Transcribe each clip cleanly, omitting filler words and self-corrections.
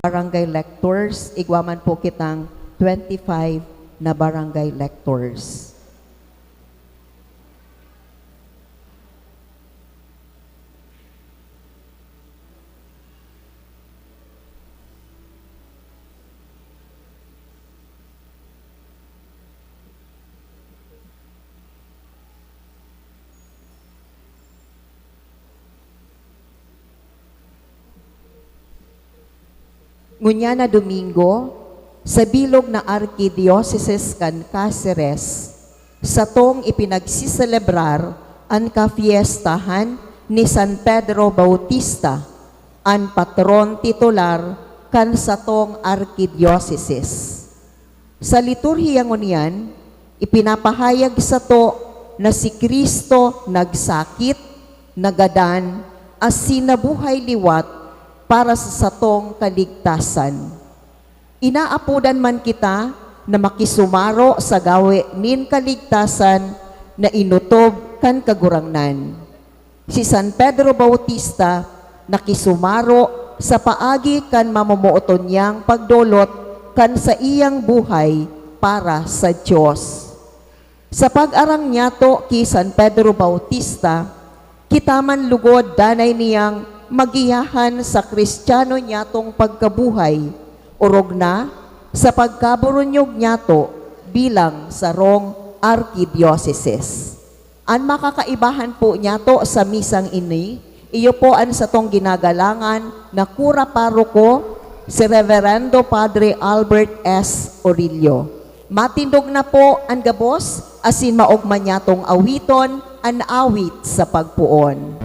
barangay lectors, igwaman po kitang 25 na barangay lectors. Ngunya na Domingo, sa bilog na Arkidiocese kan Cáceres, sa tong ipinagsiselebrar ang kafiestahan ni San Pedro Bautista, ang patron titular kan sa tong Arkidiocese. Sa liturhiya ngunyan, ipinapahayag sa to na si Kristo nagsakit, nagadan, as sinabuhay liwat para sa satong kaligtasan. Inaapudan man kita na makisumaro sa gawe nin kaligtasan na inutob kan kagurangnan. Si San Pedro Bautista nakisumaro sa paagi kan mamumuoton niyang pagdolot kan sa iyang buhay para sa Diyos. Sa pag-arang niya to ki San Pedro Bautista, kita man lugod danay niyang magiyahan sa Kristiyano niya tong pagkabuhay, urog na sa pagkaburunyog niya to bilang sarong Arkidiocese. Ang makakaibahan po niya to sa misang ini, iyo po ang sa tong ginagalangan na kura paroko, si Reverendo Padre Albert S. Orillo. Matindog na po ang gabos, asin maogman niya tong awiton, ang awit sa pagpuon.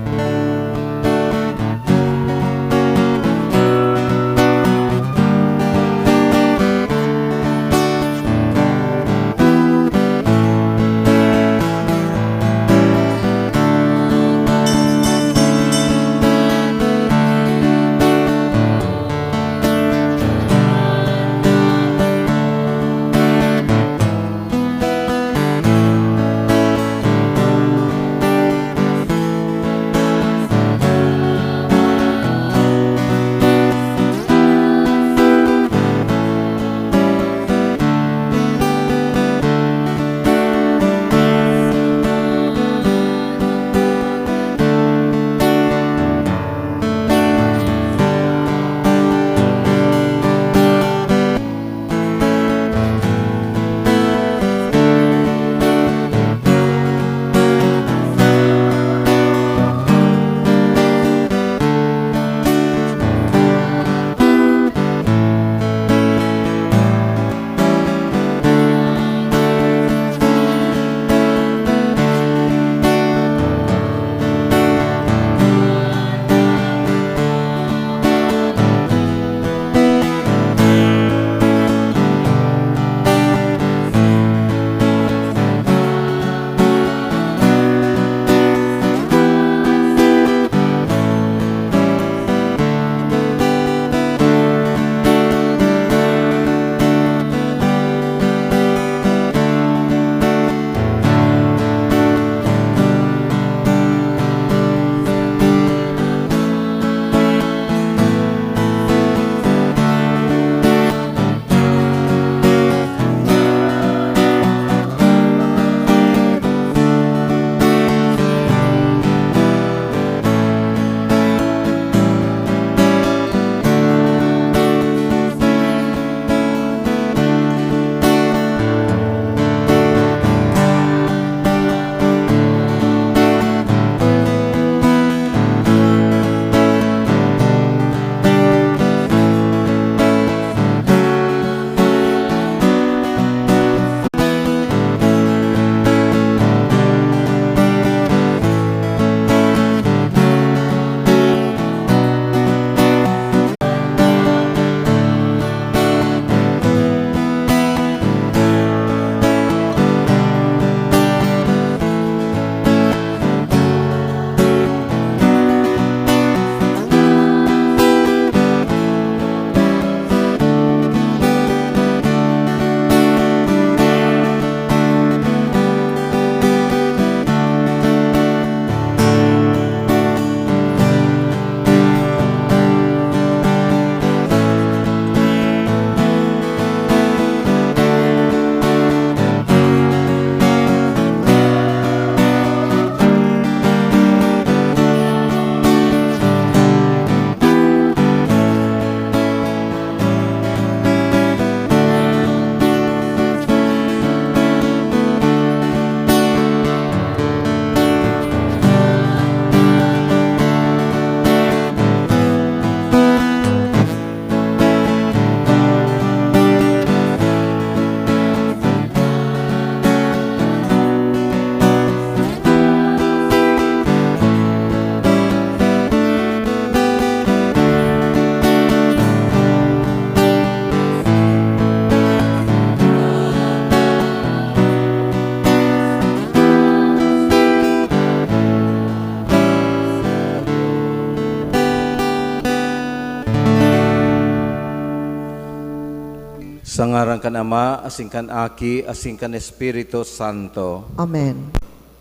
Sa ngaran kan Ama, asing kan Aki, asing kan Espiritu Santo. Amen.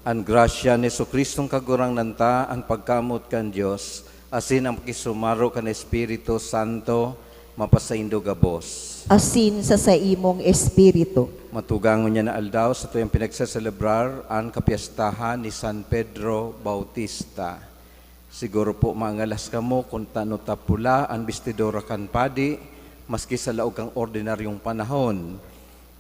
An grasya ni Jesucristong kagurang nanta, an pagkamot kan Dios, asin ang kisumaro kan Espiritu Santo, mapasaindo gabos. Asin sa imong espiritu. Matugangon niya na aldaw sa tuyang pinagsaselebrar ang kapiyastahan ni San Pedro Bautista. Siguro po mangalas kamo kung tano tapula ang bestidora kan padi, maski sa laog kang ordinaryong panahon.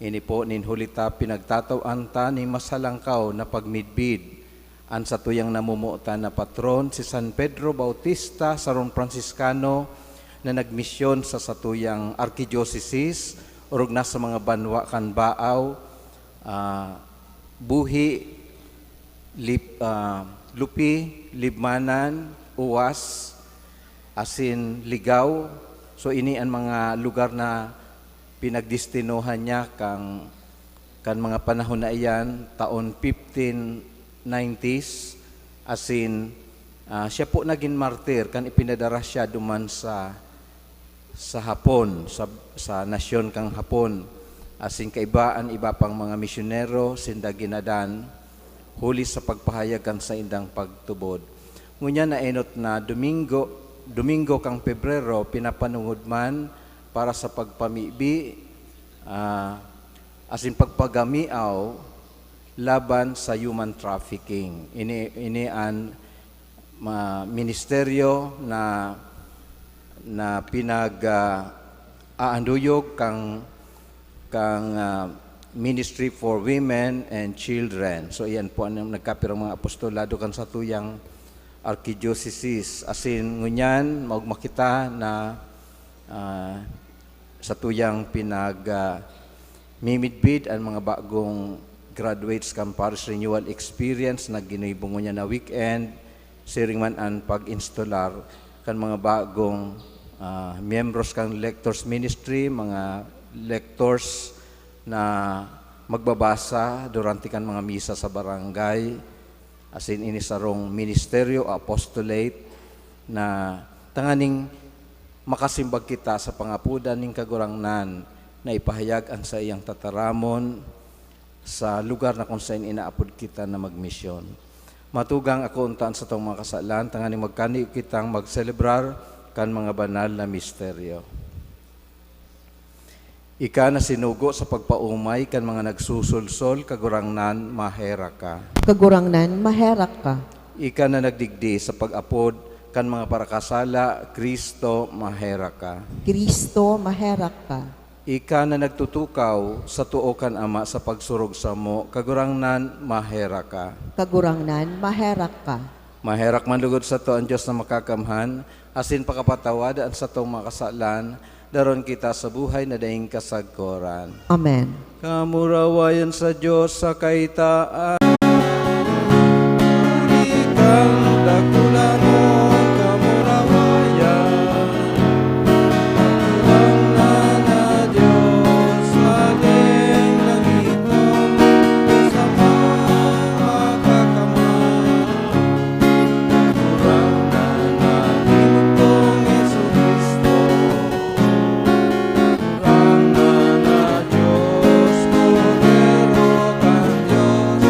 Ini po ninhulita pinagtataw-an ta ni masalangkaw na pagmidbid. An sa tuyang namumuota na patron si San Pedro Bautista sa Ron Franciscano na nagmisyon sa satuyang arkidiocese urog na sa mga banwa kan baaw, buhi, lupi, libmanan, uwas, asin ligaw. So ini ang mga lugar na pinagdestinohan niya kan mga panahon na iyan, taon 1590s, asin siya po naging martir kan ipinadara siya duman sa Hapon, sa nasyon kang Hapon. Asin kaibaan iba pang mga misyonero sinda ginadan huli sa pagpahayag kan sa indang pagtubod. Ngunya na enot na Domingo kang Pebrero pinapanungod man para sa pagpamibi asin pagpagamiaw laban sa human trafficking. Ini an ministeryo na pinag-aanduyog kang Ministry for Women and Children. So iyan po ang nagkapirang mga apostolado kan sa tuyang arkidiocese. Asin ngunyan makita na sa tuyang mimidbid ang mga bagong graduates kan Parish Renewal Experience na ginibungo niya na weekend, siring man ang pag-instalar kan mga bagong miyembros kang Lectors Ministry, mga lectors na magbabasa durante kan mga misa sa barangay, asin ini sarong ministeryo, apostolate, na tanganing makasimbag kita sa pangapudan ning kagurangnan na ipahayag ang sa iyang tataramon sa lugar na kung saan inaapod kita na magmisyon. Matugang ako untaan sa itong mga kasalan, tanganing magkani kitang magselebrar kan mga banal na misteryo. Ika na sinugo sa pagpaumay kan mga nagsusulsol, kagurangnan mahera ka. Kagurangnan maherak ka. Ika na nagdigdi sa pag-apod kan mga parakasala, Kristo mahera ka. Kristo maherak ka. Ika na nagtutukaw sa tuo kan Ama sa pagsurog sa mo, kagurangnan mahera ka. Kagurangnan maherak ka. Maherak man lugod sa to ang Diyos na makakamhan, asin pakapatawadaan sa tong mga kasalan, daron kita sa buhay na daing kasagkoran. Amen. Kamurawayan sa Diyos sa kaitaan. Ikang dakulan mo, kamurawayan. Dakulan na Diyos sa ating langiton, sa mga makakamay. Dakulan na Ginoong Jesucristo. Dakulan na Diyos, Cordero kan Diyos,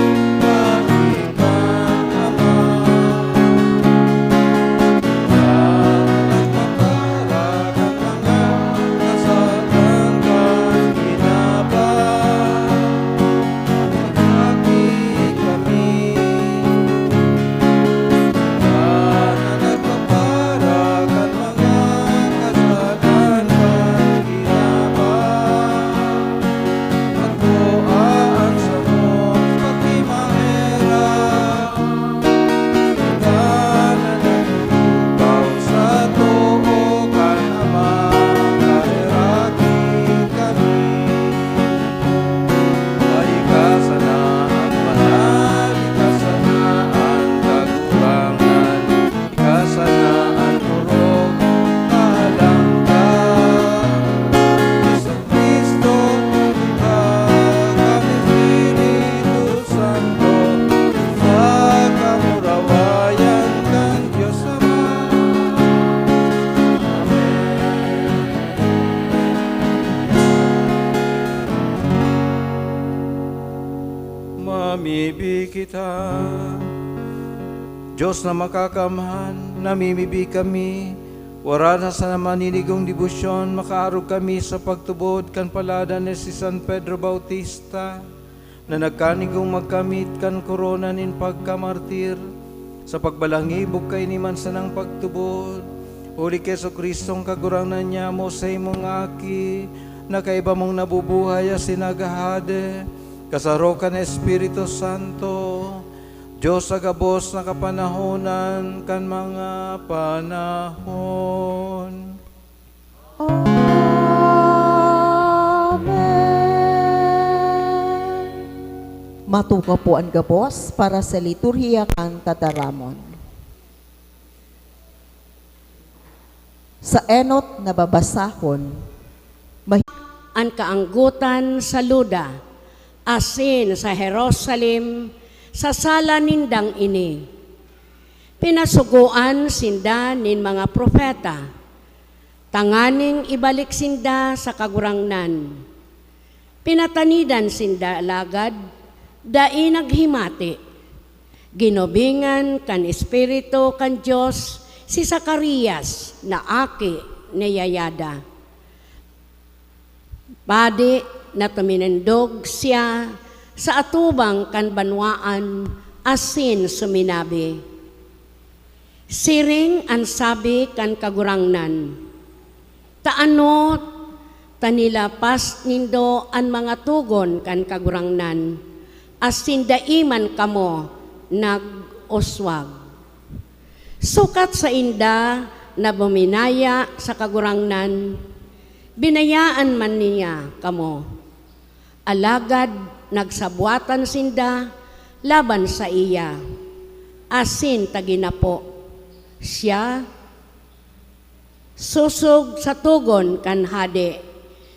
kita. Diyos na makakamhan, namimibi kami, wara na sa maninigong debosyon, makaarog kami sa pagtubod kan palada ni si San Pedro Bautista, na nagkanigong magkamit kan korona nin pagkamartir, sa pagbalangibog kay ni man sanang pagtubod. Uli Keso Kristong kaguranan niya mo sa imong aki, na kaiba mong nabubuhay a sinagahade, kasaro ka na Espiritu Santo, Diyos agabos na kapanahonan kan mga panahon. Amen. Matuka po ang gabos para sa liturhiya kan tataramon. Sa enot na babasahon, ang kaanggutan sa Luda, asin sa Jerusalem, sa sala nindang ini. Pinasuguan sinda nin mga propeta, tanganing ibalik sinda sa kagurangnan. Pinatanidan sinda alagad, dai naghimati. Ginobingan kan Espiritu kan Diyos si Zacarias na aki ni Yayada. Padi na tuminendog siya sa atubang kan banwaan asin suminabi. Siring ang sabi kan kagurangnan, taano tanilapas nindo ang mga tugon kan kagurangnan, asin daiman kamo nag-oswag. Sukat sa inda na buminaya sa kagurangnan, binayaan man niya kamo. Alagad nagsabuatan sinda laban sa iya. Asin taginapo. Siya susog sa tugon kan hade,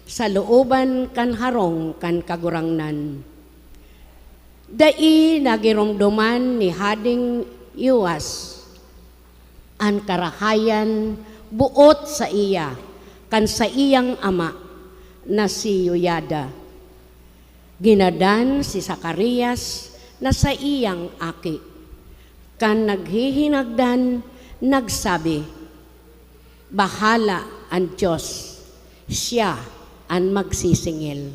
sa looban kan harong kan kagurangnan. Dai nagirumduman ni Hading Iwas ang karahayan buot sa iya, kan sa iyang ama na si Yoyada. Ginadan si Zacarias na sa iyang aki. Kan naghihinagdan, nagsabi, bahala ang Diyos, siya ang magsisingil.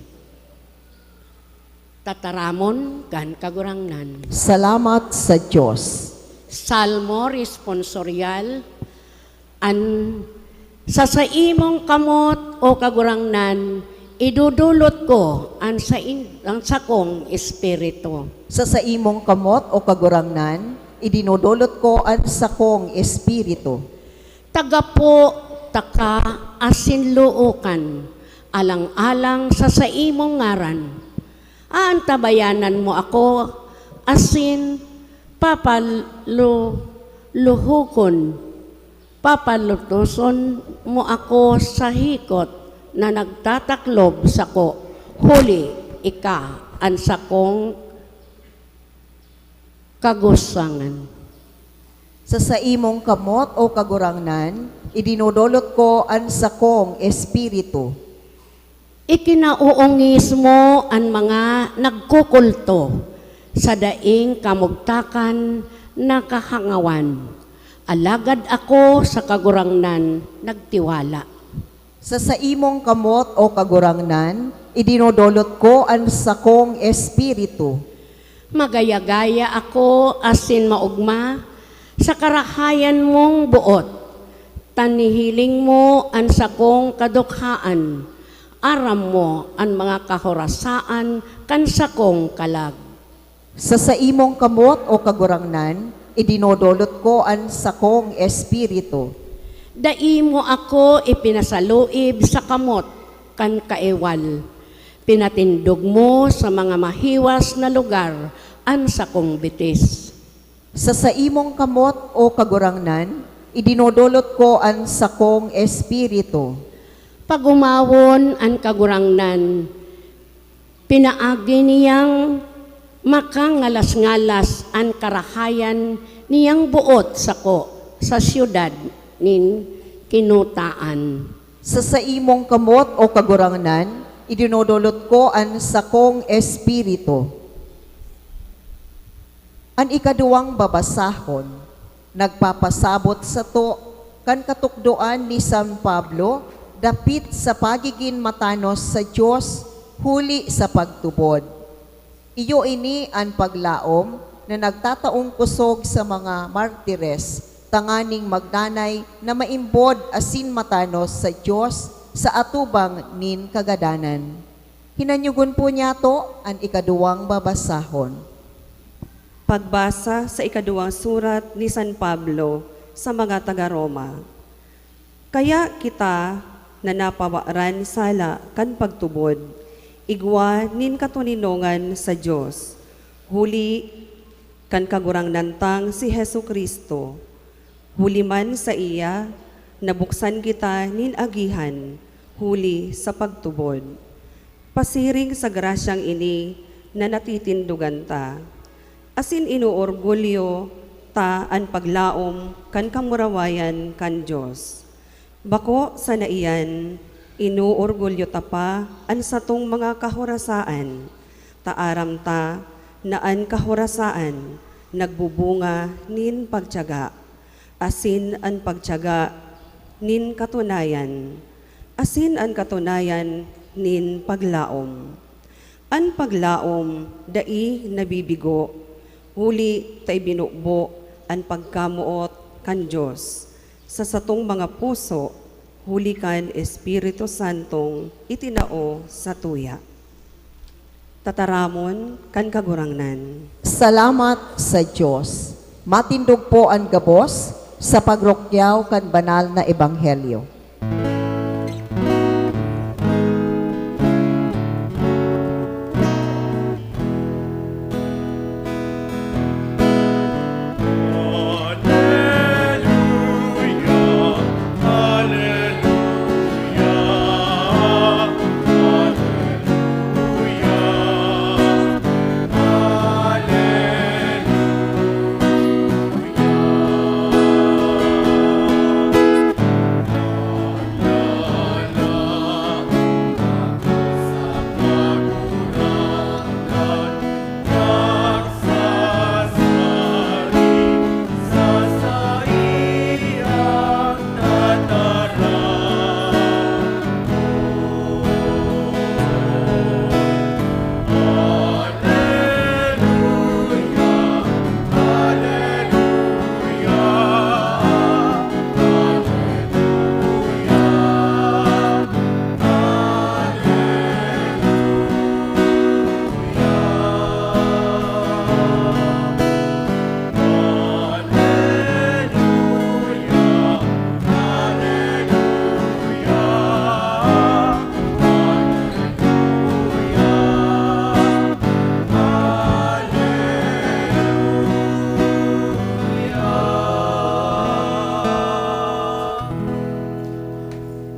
Tataramon kan kagurangnan. salamat sa Diyos. Salmo responsorial, an sa imong kamot o kagurangnan, idudulot ko ang sakong espiritu. Sa imong kamot o kagurangnan, idinudulot ko ang sakong espiritu. Tagapo taka asinluukan, alang-alang sa imong ngaran. Aantabayanan mo ako, asin papalutuson mo ako sa hikot na nagtataklob sa ko. Huli, ika, ang sakong kagusangan. Sa imong kamot o kagurangnan, idinudulot ko ang sakong espiritu. Ikinauungis mo ang mga nagkukulto sa daing kamugtakan na kahangawan. Alagad ako sa kagurangnan nagtiwala. Sa imong kamot o kagurangnan, idinudulot ko ang sakong espiritu. Magaya-gaya ako asin maugma sa karahayan mong buot. Tanihiling mo ang sakong kadukhaan. Aram mo ang mga kahorasaan kan sakong kalag. Sa imong kamot o kagurangnan, idinudulot ko ang sakong espiritu. Dai mo ako ipinasaluib sa kamot kan kaiwal. Pinatindog mo sa mga mahiwas na lugar ang sakong bitis. Sa imong kamot o kagurangnan, idinudulot ko ang sakong espiritu. Pagumawon ang kagurangnan, pinaagi niyang makangalas-ngalas ang karahayan niyang buot sa siyudad nin kinutaan. Sa imong kamot o kagurangnan, idinudulot ko ang sakong espiritu. An ikaduwang babasahon, nagpapasabot sa to, kan katukdoan ni San Pablo, dapit sa pagiging matanos sa Diyos, huli sa pagtubod. Iyo ini ang paglaom na nagtataong kusog sa mga martires, tanganing magnanay na maimbod asin matanos sa Diyos sa atubang nin kagadanan. Hinanyugon po niya to ang ikaduwang babasahon. Pagbasa sa ikaduwang surat ni San Pablo sa mga taga-Roma. Kaya kita na napawaran sala kan pagtubod, igwa nin katuninongan sa Diyos, huli kan kagurang nantang si Hesu Kristo, huli man sa iya, nabuksan kita nin agihan, huli sa pagtubod. Pasiring sa grasyang ini na natitindugan ta, asin inuorgulyo ta an paglaom kan kamurawayan kan Diyos. Bako sa naiyan, inuorgulyo ta pa an satong mga kahorasaan, taaram ta na an kahorasaan, nagbubunga nin pagtiyaga, asin an pagtiyaga nin katunayan, asin an katunayan nin paglaom. An paglaom, dai nabibigo, huli tay binukbo an pagkamuot kan Diyos. Sa satong mga puso, huli kan Espiritu Santong itinao sa tuya. Tataramon kan kagurangnan. Salamat sa Diyos. Matindog po ang gabos sa pagrokyaw kan banal na ebanghelyo.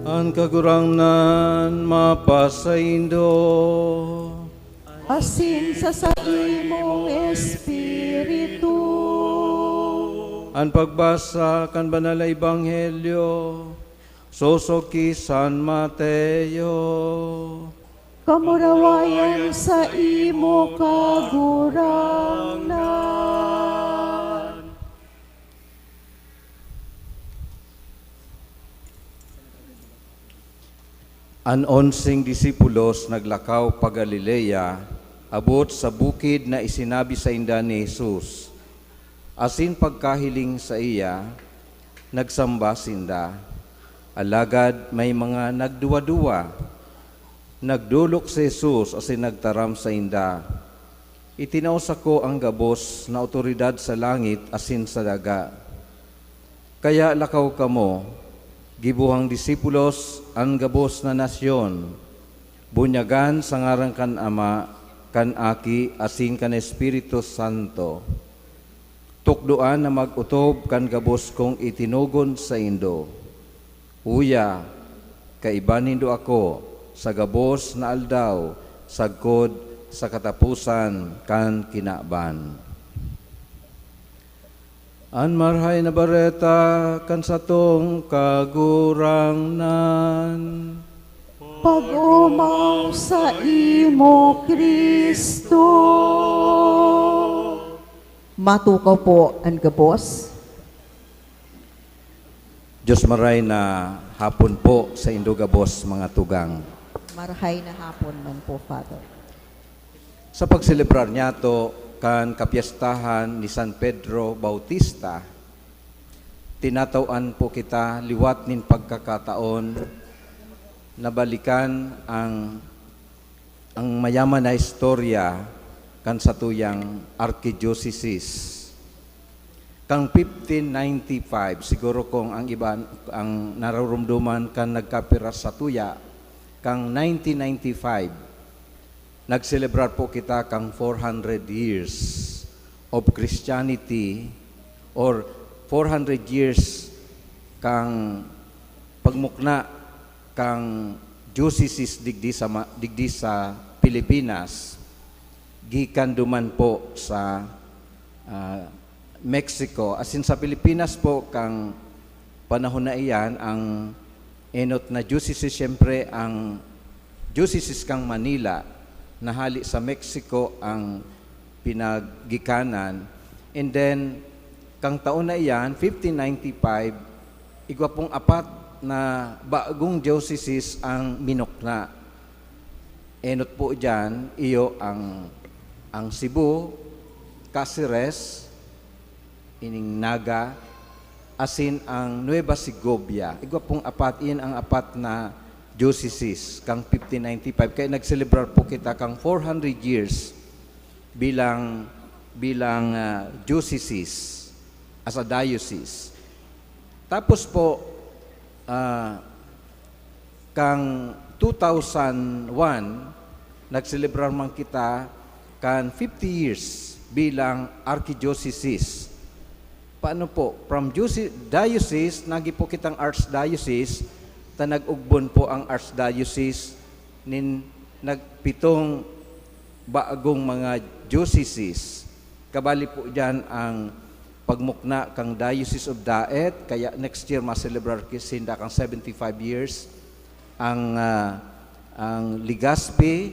Ang kagurangnan mapasaindo, Asin sa imong Espiritu. ang pagbasa kan banal na ebanghelyo, sosoki San Mateo. Kamurawayan sa imo kagurangnan. An 11 disipulos naglakaw pa Galilea, abot sa bukid na isinabi sa inda ni Jesus. Asin pagkahiling sa iya, nagsamba sinda. Alagad may mga nagduwa-duwa. Nagdulok si Jesus asin nagtaram sa inda. Itinaos ako ang gabos na otoridad sa langit asin sa daga. Kaya lakaw kamo, gibuhang disipulos ang gabos na nasyon, bunyagan sa ngarang kan Ama, kan Aki, asin kan Espiritu Santo. Tukduan na mag-utob kan gabos kong itinugon sa indo. Uya, kaibanindo ako sa gabos na aldaw, sagkod sa katapusan kan kinaban. An marhay na bareta kan satong kagurangnan. Pag-umaw sa imo, Kristo. Matukaw po ang gabos. Diyos maray na hapon po sa Indogabos mga tugang. Marahay na hapon man po, Father. Sa pagselebrar niya to kan kapiyastahan ni San Pedro Bautista, tinatauan po kita liwat nin pagkakataon na balikan ang mayaman na istorya kan satuyang Archdiocese. Kang 1595, siguro kung ang iba ang nararamdaman kan nagkapira sa tuya, kang 1995, nagselebrar po kita kang 400 years of Christianity or 400 years kang pagmukna kang diocese digdi sa Pilipinas, gikan duman po sa Mexico. As in sa Pilipinas po, kang panahon na iyan, ang enot na diocese, siyempre ang diocese kang Manila, nahali sa Mexico ang pinagikanan. And then, kang taon na iyan, 1595, igwa pong apat na bagong diocese ang minokna. Enot po dyan, iyo ang Cebu, Cáceres, ining Naga, asin ang Nueva Segovia. Igwa pong apat, iyan ang apat na dioceses, kang 1595. Kaya nagselebrar po kita kang 400 years bilang dioceses, as a diocese. Tapos po, kang 2001, nagselebrar man kita kan 50 years bilang Archdiocese. Paano po? From diocese, nagi po kitang archdiocese, nag-ugbon po ang archdiocese nin nagpitong bagong mga dioceses. Kabali po dyan ang pagmukna kang Diocese of Daet, kaya next year ma-celebrar kisinda kang 75 years. Ang Legazpi,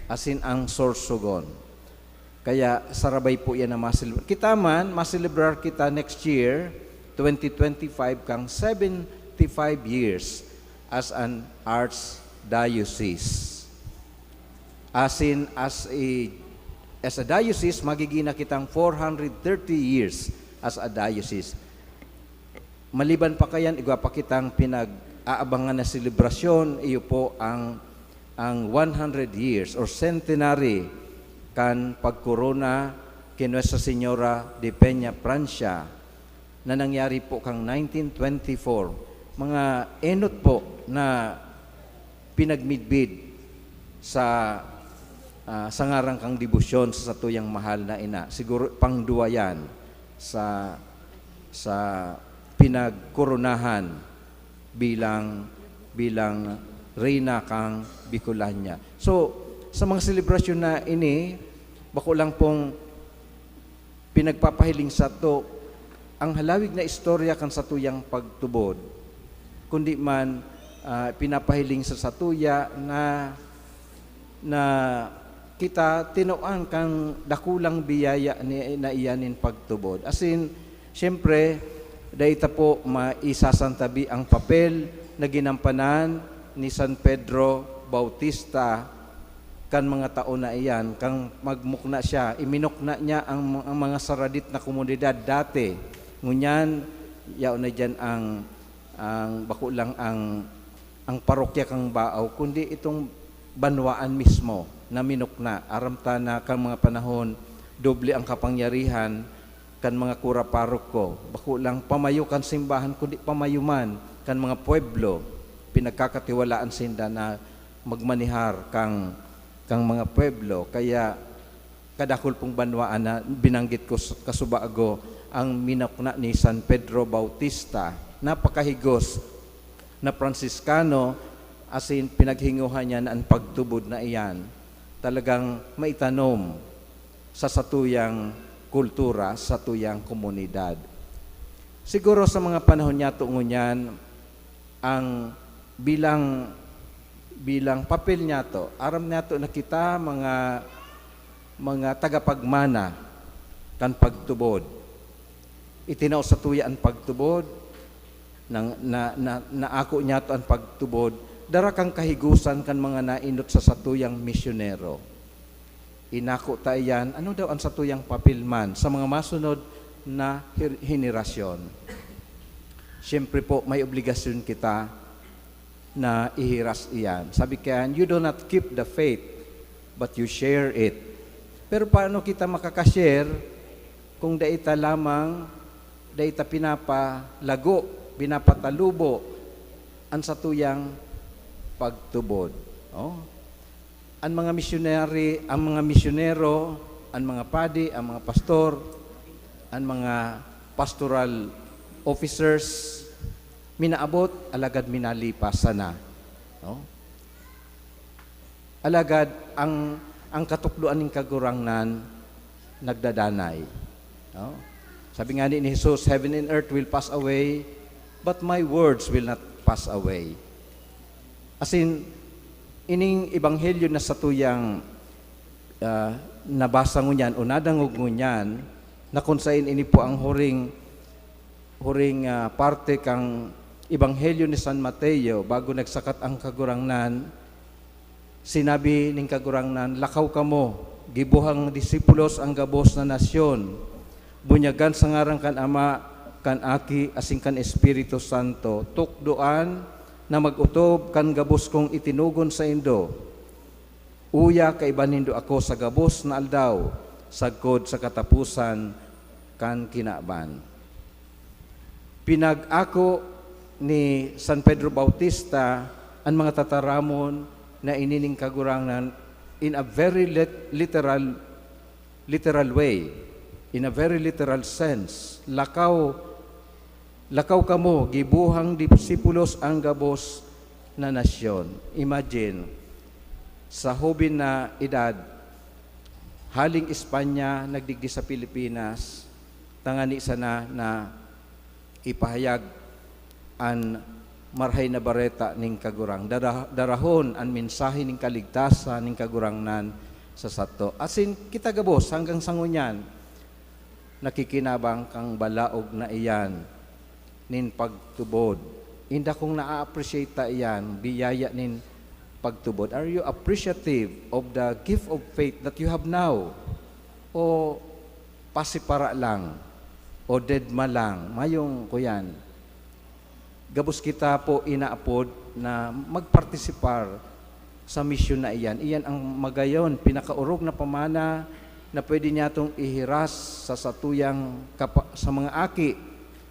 asin ang Sorsogon. Kaya sarabay po yan na ma-celebrar. Kita man, ma-celebrar kita next year, 2025, kang 75 years as an archdiocese. As a diocese, magigina kitang 430 years as a diocese. Maliban pa kayan, igwa pa kitang pinag-aabangan na selebrasyon, iyo po ang 100 years or centenary kan pagkorona kay Nuestra Señora de Peña, Francia, na nangyari po kang 1924. Mga enot po na pinagmidbid sa ngarang kang debosyon sa satuyang mahal na ina. Siguro pangduwa yan sa pinagkoronahan bilang reyna kang Bicolania. So, sa mga selebrasyon na ini, bako lang pong pinagpapahiling sa to ang halawig na istorya kan satuyang pagtubod, kundi man pinapahiling sa satuya na kita tinuan kang dakulang biyaya na iyanin pagtubod. As in, siyempre, dahita po maisasantabi ang papel na ginampanan ni San Pedro Bautista kan mga taon na iyan, kang magmukna siya, iminukna niya ang mga saradit na komunidad dati. Ngunyan, yaw na dyan ang bako lang ang parokya kang Baaw, kundi itong banwaan mismo na minukna. Aramta na kang mga panahon, doble ang kapangyarihan kan mga kura paroko. Bako lang pamayo kan simbahan, kundi pamayuman kan mga pueblo. Pinagkakatiwalaan sinda na magmanihar kang mga pueblo. Kaya kadakol pong banwaan na binanggit ko kasubaago ang minukna ni San Pedro Bautista. Napakahigos na Franciscano, asin pinaghinguhan niya na ang pagtubod na iyan. Talagang maitanom sa satuyang kultura, sa satuyang komunidad. Siguro sa mga panahon niya tungon yan, ang bilang papel niya to, aram niya to na kita mga tagapagmana kan pagtubod. Itinaw sa tuya ang pagtubod, na ako niya to ang pagtubod, dara kang kahigusan kan mga nainot sa satuyang misyonero. Inako ta iyan, ano daw ang satuyang papilman sa mga masunod na henerasyon. Siyempre po, may obligasyon kita na ihiras iyan. Sabi kaya, you do not keep the faith, but you share it. Pero paano kita makakashare kung daita lamang, daita pinapalago, pinapatalubo ang satuyang pagtubod. Oh. Ang mga misyonary, ang mga misyonero, ang mga padi, ang mga pastor, ang mga pastoral officers, minaabot, alagad minalipas sana. No? Alagad, ang katukluan ng kagurangnan, nagdadanay. No? Sabi nga ni Jesus, heaven and earth will pass away, but my words will not pass away. As in, ining ebanghelyo na satuyang nabasa ngunyan o nadangog ngunyan, na kung saan ini po ang huring parte kang ebanghelyo ni San Mateo bago nagsakat ang kagurangnan, sinabi ning kagurangnan, lakaw kamo, gibuhang disipulos ang gabos na nasyon, bunyagan sa ngarang kan Ama, kan Aki, asing kan Espiritu Santo, tukdoan na magutob kan gabos kong itinugon sa indo. Uya kaibanindo ako sa gabos na aldaw, sagkod sa katapusan kan kinaban. Pinag-ako ni San Pedro Bautista ang mga tataramon na inining kagurangan in a very literal way, in a very literal sense. Lakaw kamo, gibuhang disipulos ang gabos na nasyon. Imagine, sa hubin na edad, haling Espanya, nagdigdi sa Pilipinas, tangani sana na ipahayag an marhay na bareta ning kagurang. Darahon an mensahe ning kaligtasan ning kagurangnan sa sato. Asin kita gabos hanggang sangunyan, nakikinabang kang balaog na iyan nin pagtubod. Inda kong na-appreciate ta iyan, biyaya nin pagtubod. Are you appreciative of the gift of faith that you have now? O pasipara lang? O deadma lang? Mayong kuyan. Gabos kita po inaapod na magpartisipar sa misyon na iyan. Iyan ang magayon, pinakaurog na pamana na pwede niya itong ihiras sa satuyang sa mga aki,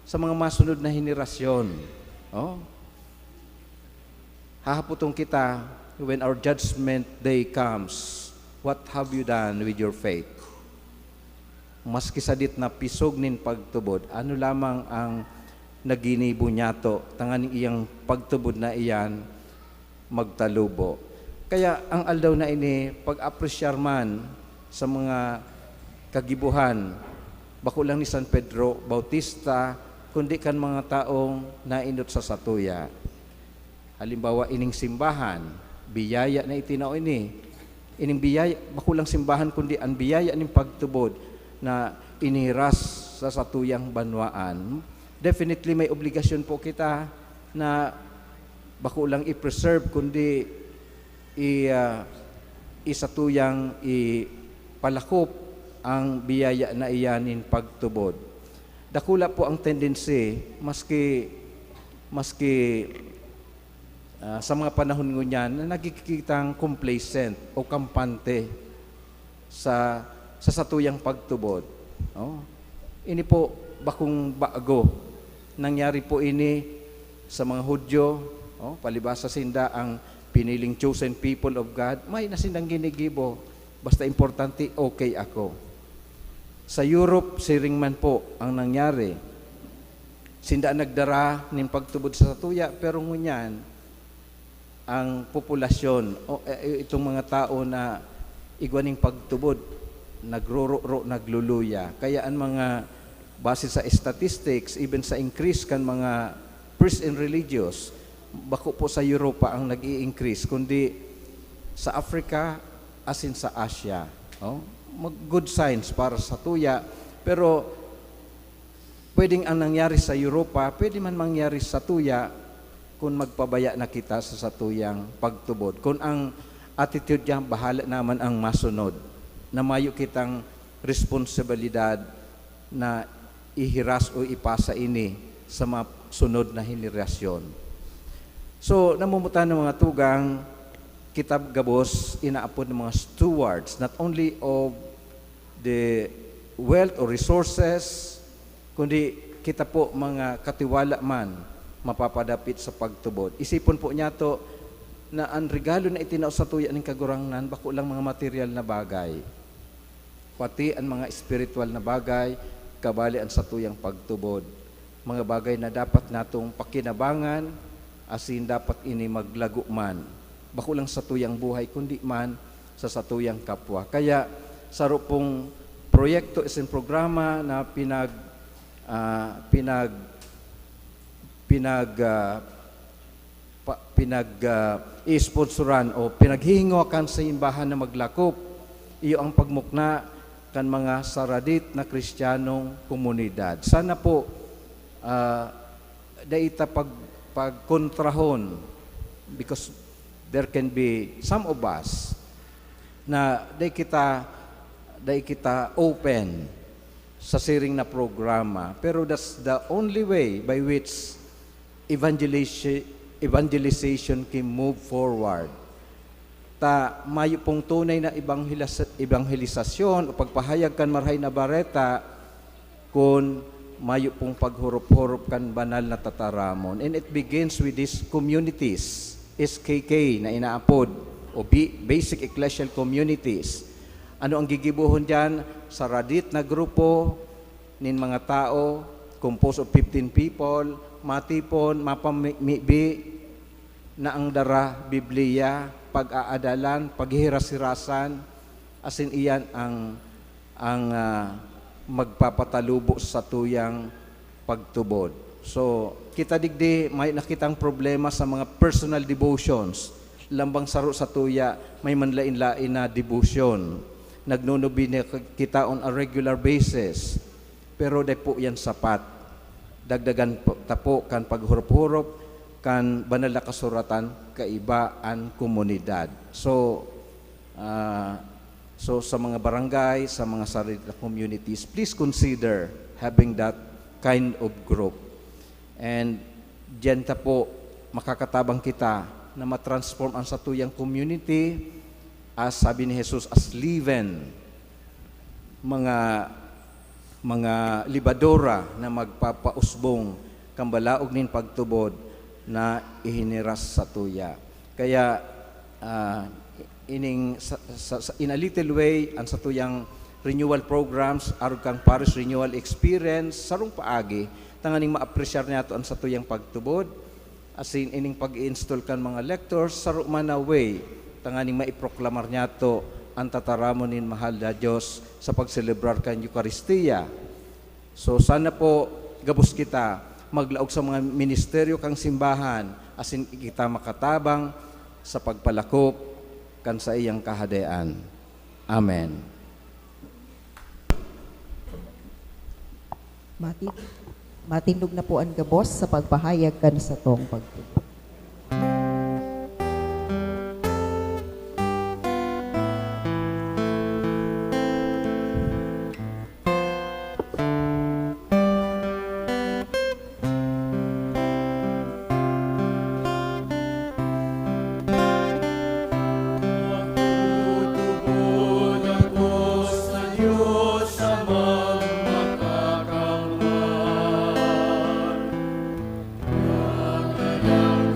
sa mga masunod na henerasyon. Oh? Hahaputong kita, when our judgment day comes, what have you done with your faith? Maski sadit na pisog nin pagtubod, ano lamang ang naginibo niyato, tanganing iyang pagtubod na iyan, magtalubo. Kaya ang aldaw na ini, pag-apresyar man sa mga kagibuhan, bako lang ni San Pedro Bautista, kundi kan mga taong naindot sa satuya. Halimbawa, ining simbahan, biyaya na itinaw ini. Ining biyaya, bako lang simbahan, kundi ang biyaya ning pagtubod na iniras sa satuyang banwaan. Definitely may obligasyon po kita na bako lang i-preserve, kundi isatuyang ipalakop ang biyaya na iyanin pagtubod. Dakula po ang tendency, maski sa mga panahon ngunyan, na nagkikitang complacent o kampante sa satuyang pagtubod. Oh. Ini po bakong bago. Nangyari po ini sa mga Hudyo, palibasa sinda ang piniling chosen people of God, may nasindang ginigibo, basta importante, okay ako. Sa Europe, siring man po ang nangyari. Sinda nagdara nin pagtubod sa satuya, pero ngunyan, ang populasyon, itong mga tao na igwaning pagtubod, nagruro-ro, nagluluya. Kaya ang mga, base sa statistics, even sa increase kan mga priests and religious, bako po sa Europa ang nag-i-increase, kundi sa Africa as in sa Asia. Good signs para sa tuya Pero pwedeng ang nangyari sa Europa, pwede man mangyari sa tuya kung magpabaya na kita sa satuyang pagtubod. Kung ang attitude niya, bahala naman ang masunod. Na mayo kitang responsibilidad na ihiras o ipasa ini sa sunod na henerasyon. So, namumutan ng mga tugang, kitab gabos, inaapod ng mga stewards, not only of the wealth or resources, kundi kita po mga katiwala man, mapapadapit sa pagtubod. Isipon po niya to na ang regalo na itinaw sa tuya ng kagurangnan, bako lang mga material na bagay. Pati ang mga spiritual na bagay, kabali ang sa tuyang pagtubod. Mga bagay na dapat natong pakinabangan, asin dapat ini maglago man. Bako lang sa tuyang buhay, kundi man sa satuyang kapwa. Kaya sa pong proyekto isin programa na i-sponsoran o pinaghihingokan sa imbahan na maglakop, iyo ang pagmukna kan mga saradit na Kristiyanong komunidad. Sana po daita pagkontrahon, because there can be some of us na day kita open sa siring na programa, pero that's the only way by which evangelization can move forward. Ta mayo pong tunay na evangelisasyon o pagpahayag kan marhay na bareta kung mayo pong paghurup-hurup kan banal na tataramon. And it begins with these communities, SKK na inaapod o basic ecclesial communities. Ano ang gigibuhon diyan? Saradit na grupo nin mga tao composed of 15 people, matipon, mapamibi na ang dara Biblia, pag-aadalan, paghihiras-hirasan, asin iyan ang magpapatalubo sa tuyang pagtubod. So, kita digdi may nakitang problema sa mga personal devotions. Lambang saro sa tuya, may manlain-lain na devotion. Nagnunubi na kita on a regular basis. Pero di po yan sapat. Dagdagan po, tapo kan paghurup-hurup, kan banal na kasuratan, kaibaan komunidad. So sa mga barangay, sa mga sarili na communities, please consider having that kind of group. And diyan ta po makakatabang kita na matransform ang satuyang community, as sabi ni Jesus, as leaven, mga libadora na magpapausbong kambalaog nin pagtubod na ihiniras sa tuya. Kaya in a little way ang satuyang renewal programs arog kang parish renewal experience sarong paagi tanganing maapresyar nato ang satuyang pagtubod, asin ining pag-i-install kan mga lectors sarong man a way tanganing maiproklamar niyato ang tataramon nin mahal na Diyos sa pagselebrar kan Eucharistia. So sana po gabos kita maglaog sa mga ministeryo kang simbahan, asin kita makatabang sa pagpalakop kan sa iyang kahadean. Amen. Matindog na po ang gabos sa pagpahayag kan sa tong pagtubod. Ang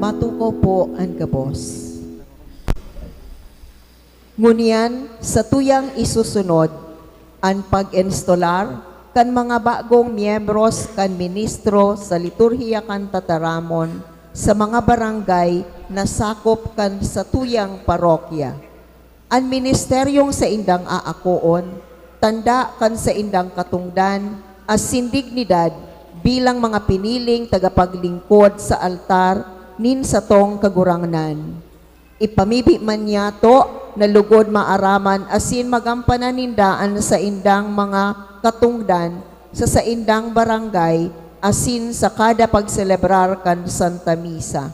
matuko po ang kabos. Ngunyan, sa tuyang isusunod, ang pag-instalar kan mga bagong miyembros kan ministro sa liturhiya kan tataramon sa mga barangay na sakop kan sa tuyang parokya. Ang ministeryong sa indang aakoon, tanda kan sa indang katungdan, as sindignidad bilang mga piniling tagapaglingkod sa altar nin sa tong kagurangnan. Ipamibi man niya to na lugod maaraman asin magampanan nindaan sa indang mga katungdan sa indang barangay asin sa kada pagselebrar kan Santa Misa.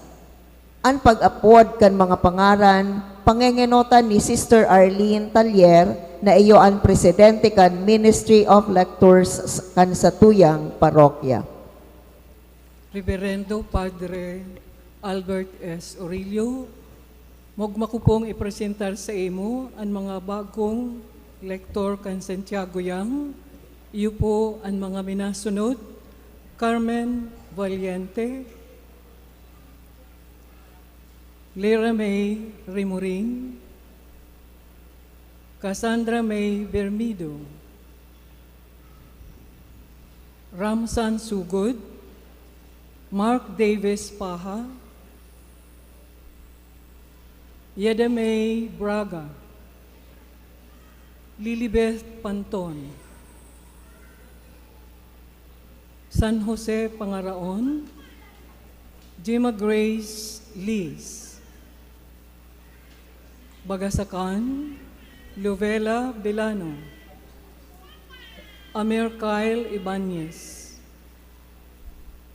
Ang pag-apod kan mga pangaran, pangengenotan ni Sister Arlene Talyer na iyo ang presidente kan Ministry of Lectors kan sa tuyang parokya. Reverendo Padre Albert S. Aurelio, mogma ko pong ipresentar sa imo ang mga bagong lektor kan Santiago Yang. Iyo po ang mga minasunod: Carmen Valiente, Lera May Rimurin, Cassandra May Bermido, Ramsan Sugod, Mark Davis Paha, Yeda May Braga, Lilibeth Panton, San Jose Pangaraon, Gemma Grace Liz, Bagasakan, Lovela Belano, Amir Kyle Ibanez,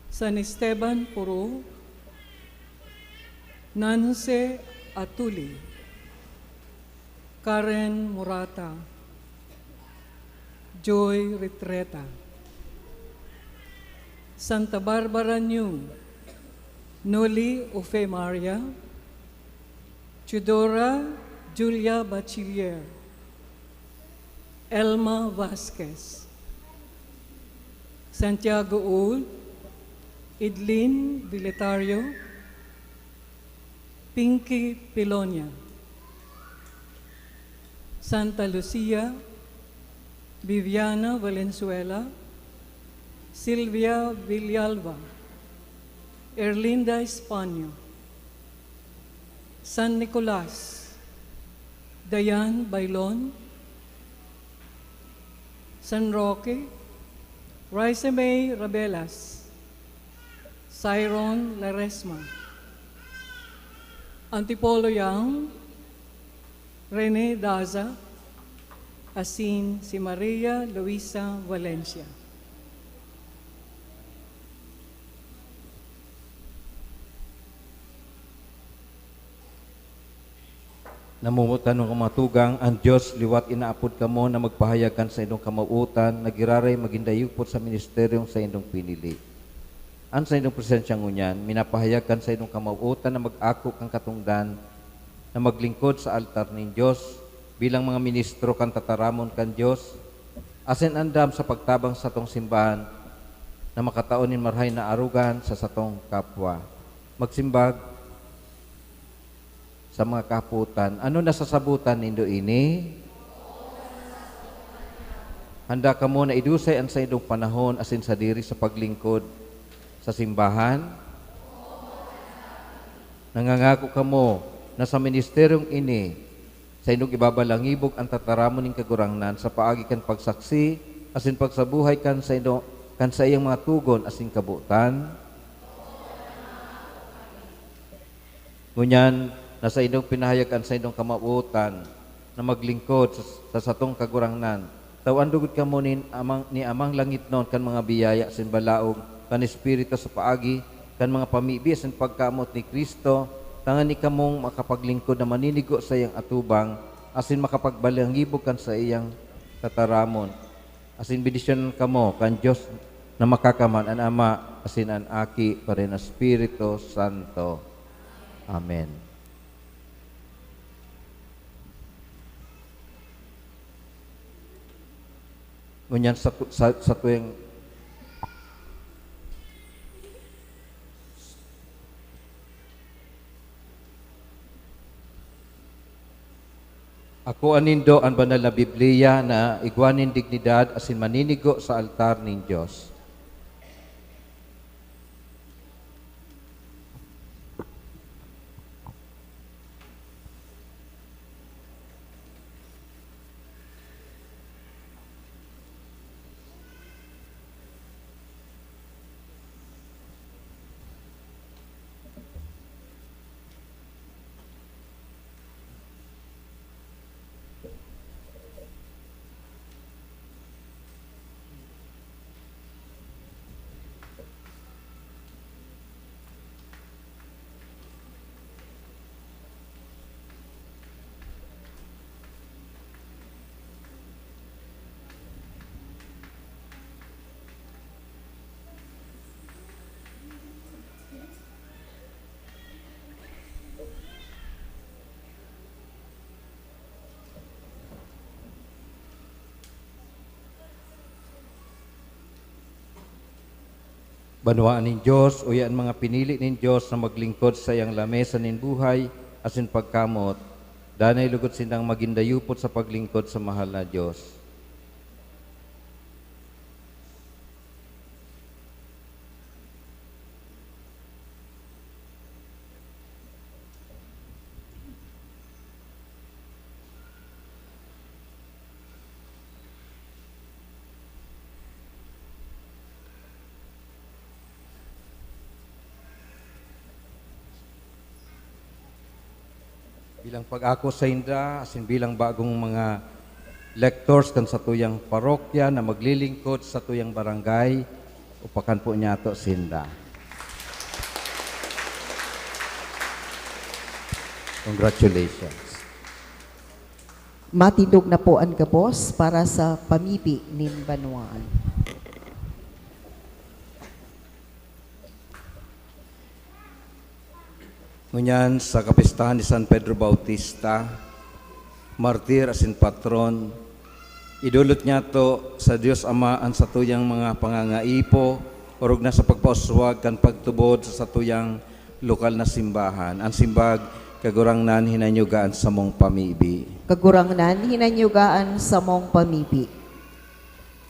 San Esteban Puro, Nanse Atuli, Karen Murata, Joy Ritreta, Santa Barbara New, Noli Ofe Maria, Chudora Julia Bachiller, Elma Vasquez, Santiago Old, Idlin Viletario, Pinky Pilonia, Santa Lucia, Viviana Valenzuela, Silvia Villalba, Erlinda Espanyo, San Nicolas, Dayan Bailon, San Roque, Raisa May Rabelas, Cyron Laresma, Antipolo Yang, Rene Daza, asin si Maria Luisa Valencia. Namumutan ng kamatugang, ang Diyos liwat inaapod kamo na magpahayagan sa indong kamauutan, nagiraray magindayupot sa ministeryong sa indong pinili. An sa indong presensyang ngunyan, minapahayagan sa indong kamauutan na mag-akok ang katungdan na maglingkod sa altar ng Diyos bilang mga ministro kan tataramon kan Diyos, asin andam sa pagtabang sa tong simbahan na makataon ni marhay na arugan sa satong kapwa. Magsimbag sa mga kaputan. Ano nasasabutan nindo ini? Handa ka mo na idusay ang sa indong panahon asin sa diri sa paglingkod sa simbahan? Nangangako ka mo na sa ministeryong ini, sa indong ibabalangibog ang tataramon ng kagurangnan sa paagi kan pagsaksi, asin pagsabuhay kan sa indong kan sa iyang mga tugon asin kabutan. Ngunyan, nasa indong pinahayagan sa indong kamauutan na maglingkod sa satong kagurangnan. Tawan dugod ka mo ni amang langit noon kan mga biyaya sin balaog kan espiritu sa paagi kan mga pamibis sin pagkamot ni Kristo, tangan ni kamong makapaglingkod na maninigo sa iyang atubang asin makapagbalangibog kan sa iyang tataramon. Asin bidisyon kamo kan Dios na makakaman an Ama asin an Aki pare na Espiritu Santo. Amen. Ngunyan sa tuwing Ako anindo ang banal na Biblia na igwanin dignidad asin maninigo sa altar ning Dios. Banwaan nin Diyos, uyan mga pinili nin Diyos na maglingkod sa iyang lamesa nin buhay, asin pagkamot, danay lugot sindang magindayupot sa paglingkod sa mahal na Diyos. Bilang pag-ako sa Indra, asin bilang bagong mga lectors kan sa tuyang parokya na maglilingkod sa tuyang barangay, upakan po niya to Sinda. Congratulations. Matindog na po ang gabos para sa pamibi nin Banwaan. Ngunyan sa kapistahan ni San Pedro Bautista, martir asin patron, idulot niya to sa Dios Ama ang sa tuyang mga pangangaipo, orog na sa pagpauswag kan pagtubod sa tuyang lokal na simbahan. Ang simbag, kagurangnan hinanyugaan sa mong pamibi. Kagurangnan, hinanyugaan sa mong pamibi.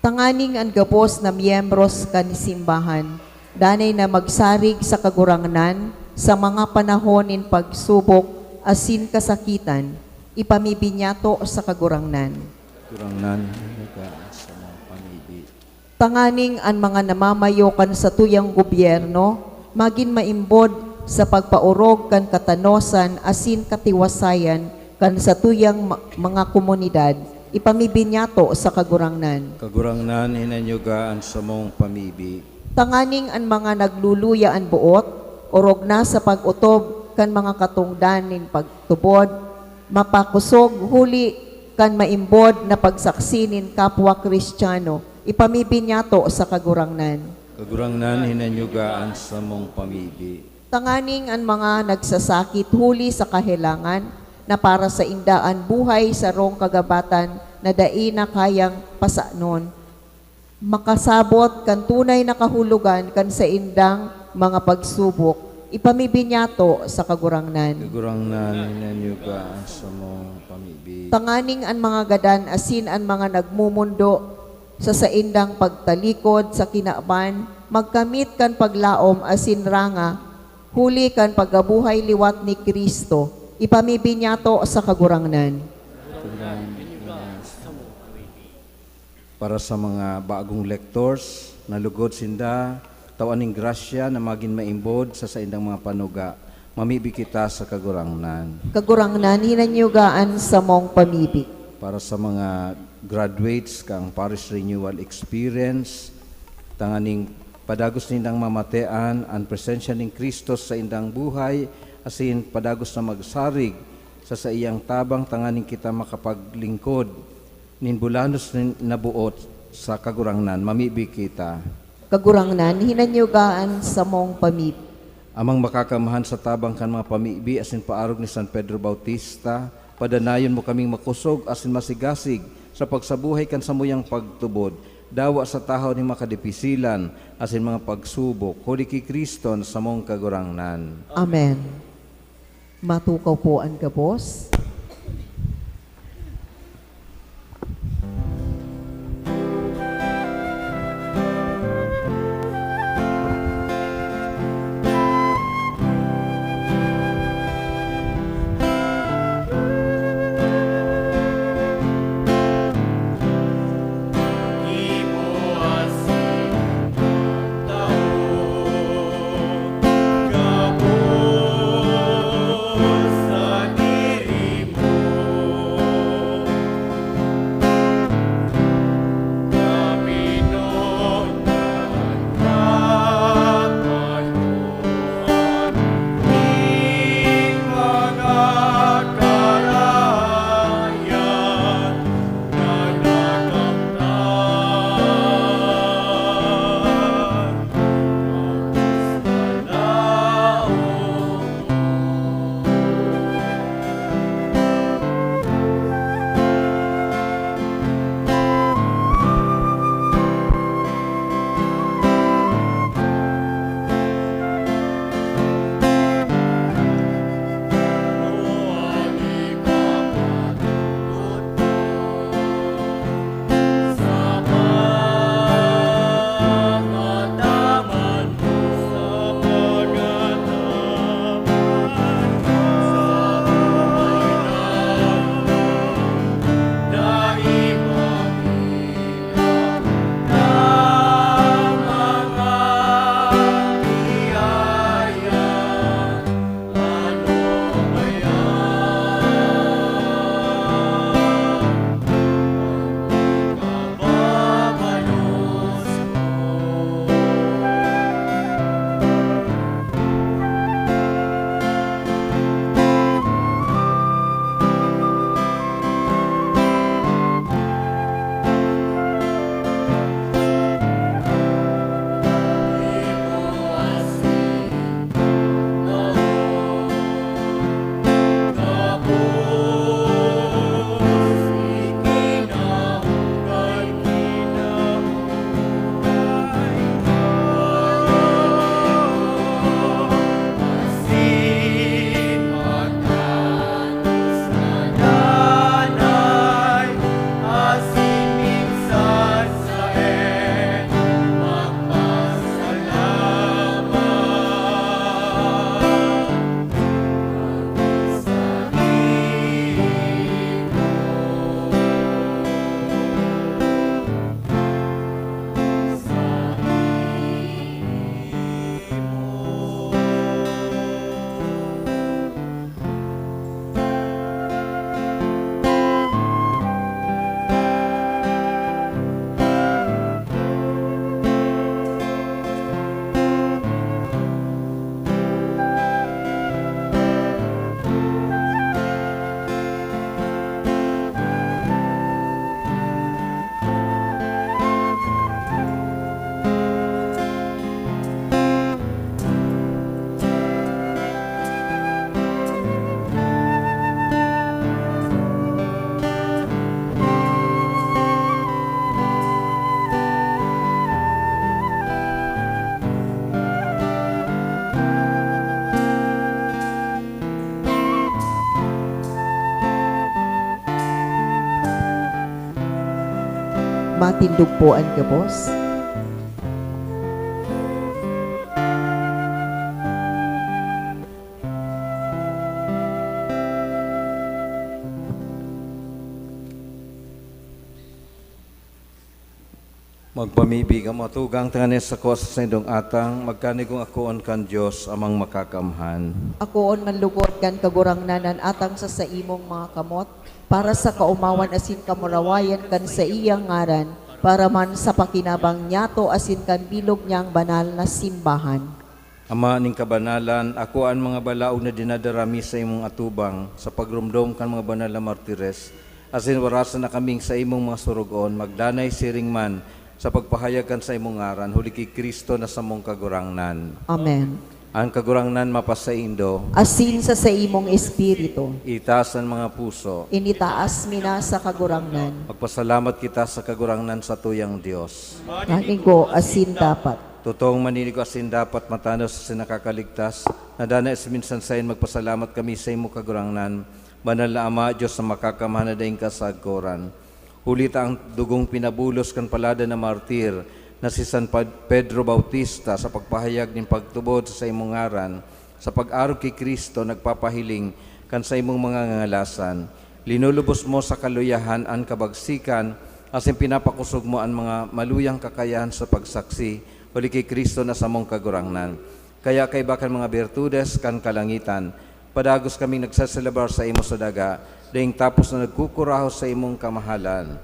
Tanganing ang gabos na miyembros kan simbahan, danay na magsarig sa kagurangnan, sa mga panahonin pagsubok, asin kasakitan, ipamibinyato sa kagurangnan. Kagurangnan hinanyugaan sa mong pamibi. Tanganing ang mga namamayokan sa tuyang gobyerno, magin maimbod sa pagpaurog kan katanosan, asin katiwasayan, kan sa tuyang mga komunidad, ipamibinyato sa kagurangnan. Kagurangnan hinanyugaan sa mong pamibi. Tanganing ang mga nagluluya ang buot, orog na sa pag-utob kan mga katungdan nin pagtubod, mapakusog huli kan maimbod na pagsaksinin kapwa Kristiyano, ipamibinyato sa kagurangnan. Kagurangnan hinanyugaan sa mong pamibi. Tanganing ang mga nagsasakit huli sa kahilangan, na para sa indaan buhay sa rong kagabatan na dai na kayang pasanon, makasabot kan tunay na kahulugan kan sa indang mga pagsubok, ipamibinyato sa kagurangnan. Kagurangnan hinanyugaan sa mong pamibi. Tanganing ang mga gadan asin ang mga nagmumundo sa saindang pagtalikod sa kinaban, magkamit kan paglaom asin ranga, huli kan pagabuhay liwat ni Kristo, ipamibinyato sa kagurangnan. Para sa mga bagong lectors, nalugod sinda, tawaning grasya na maging maimbod sa saindang mga panuga, mamibi kita sa kagurangnan. Kagurangnan, hinanyugaan sa mong pamibig. Para sa mga graduates kang Parish Renewal Experience, tanganing padagos nindang mamatean ang presensya ng Kristo sa indang buhay, asin padagos na magsarig sa iyang tabang, tanganing kita makapaglingkod nin bulanos nin nabuot sa kagurangnan, mamibi kita. Kagurangnan, hinanyugaan sa mong pamibig. Amang makakamahan sa tabang kan mga pamibi, asin paarog ni San Pedro Bautista, padanayon mo kaming makusog, asin masigasig, sa pagsabuhay kan sa muyang pagtubod, dawa sa tahaw ni makadipisilan, asin mga pagsubok, huli ki Kriston sa mong kagurangnan. Amen. Matukaw po ang gabos. Matindog po ang gabos. Magpamibig ang matugang tanganis sa ko sa sindong atang, magkanigong akoon kan Diyos amang makakamhan. Akoon manlugod kan kagurangnanan atang sa imong mga kamot, para sa kaumawan asin kamurawayan kan sa iyang ngaran, para man sa pakinabang nyato asin kan bilog niyang banal na simbahan. Ama ning kabanalan, ako ang mga balaog na dinadarami sa imong atubang, sa pagrumdom kan mga banal na martires, asin warasan na kaming sa imong mga surugon, magdanay siring man, sa pagpahayagan sa imong ngaran, huli kay Kristo na sa mong kagurangnan. Amen. Ang kagurangnan mapasaindo, Asin sa imong espiritu, itaas ang mga puso. initaas mina sa kagurangnan. Magpasalamat kita sa kagurangnan sa tuyang Diyos. Kanigo asin dapat. Totoong maninig asin dapat matanos sa sinakakaligtas, na dana is minsan sayin magpasalamat kami sa imo kagurangnan, banal na Ama, Diyos na makakamahal na daing kasagkoran. Hulita ang dugong pinabulos kan palada na martir na si San Pedro Bautista sa pagpahayag ng pagtubod sa imong ngaran, sa pag-arog kay Kristo nagpapahiling kan sa imong mga ngalasan. Linulubos mo sa kaluyahan ang kabagsikan, asin pinapakusog mo ang mga maluyang kakayahan sa pagsaksi, huli kay Kristo na sa mong kagurangnan. Kaya kay bakan mga birtudes kan kalangitan, padagos kaming nagsaselebar sa imo sa daga, daing tapos na nagkukuraho sa imong kamahalan.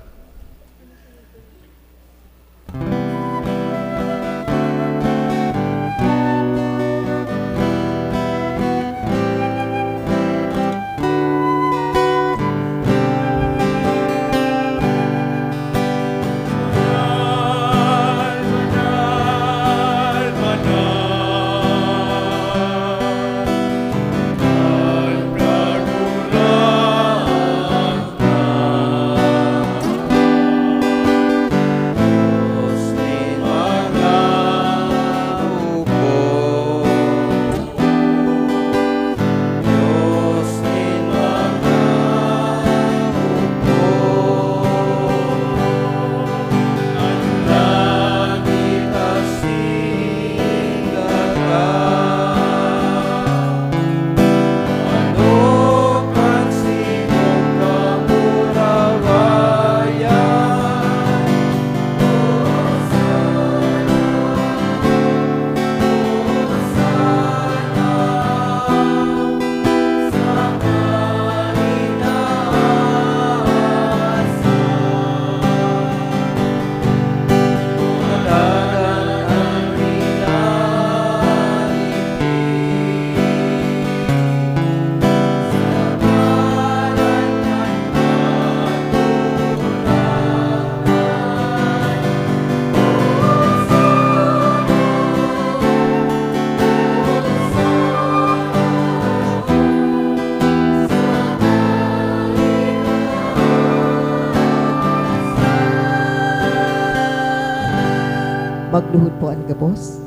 Magluhod po ang gabos.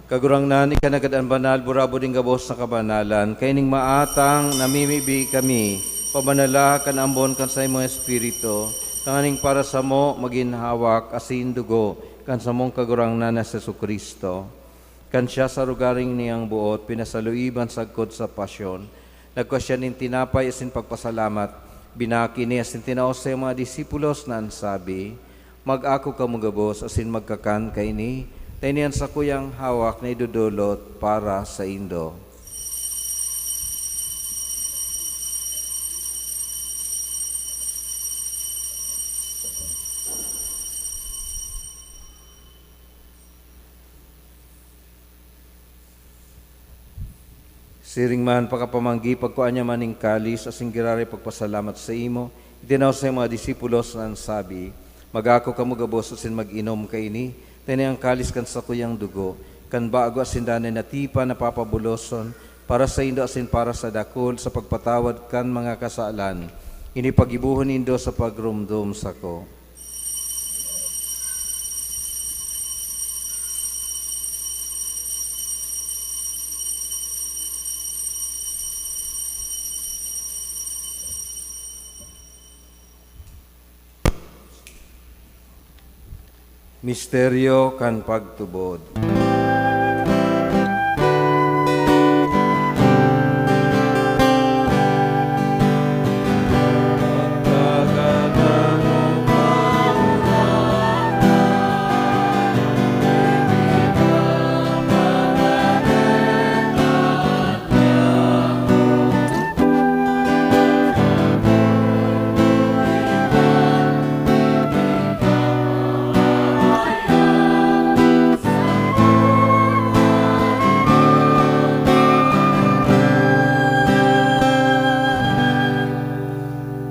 Kagurangnan, ikanagad ang banal, burabo ding gabos sa kabanalan, kay ning maatang namimibi kami, pabanala kan ambon kan sa imong espiritu, tanganing para sa mo maginhawak asin dugo, kan sa mong kagurangnan na Jesucristo. Kan siya sa rugaring niyang buot, pinasaluiban sagkod sa pasyon, nagkwa siya nin tinapay asin pagpasalamat, binaki niya asin tinaos sa mga disipulos na ansabi, mag-ako ka mugabos asin magkakan kay ni, tainian sa kuyang hawak na idudulot para sa indo. Siring man pakapamanggi pagkuan niya maning kalis asing girari pagpasalamat sa imo, itinaw sa mga disipulos na ansabi, mag-ako ka mugabos asin mag-inom kay ni, tainay ang kalis kan sa kuyang dugo, kan bago asin danay na tipa na papabuloson, para sa indo asin para sa dakol, sa pagpatawad kan mga kasalan, inipagibuhon indo sa pagrumdum sa ko. Misteryo kan pagtubod.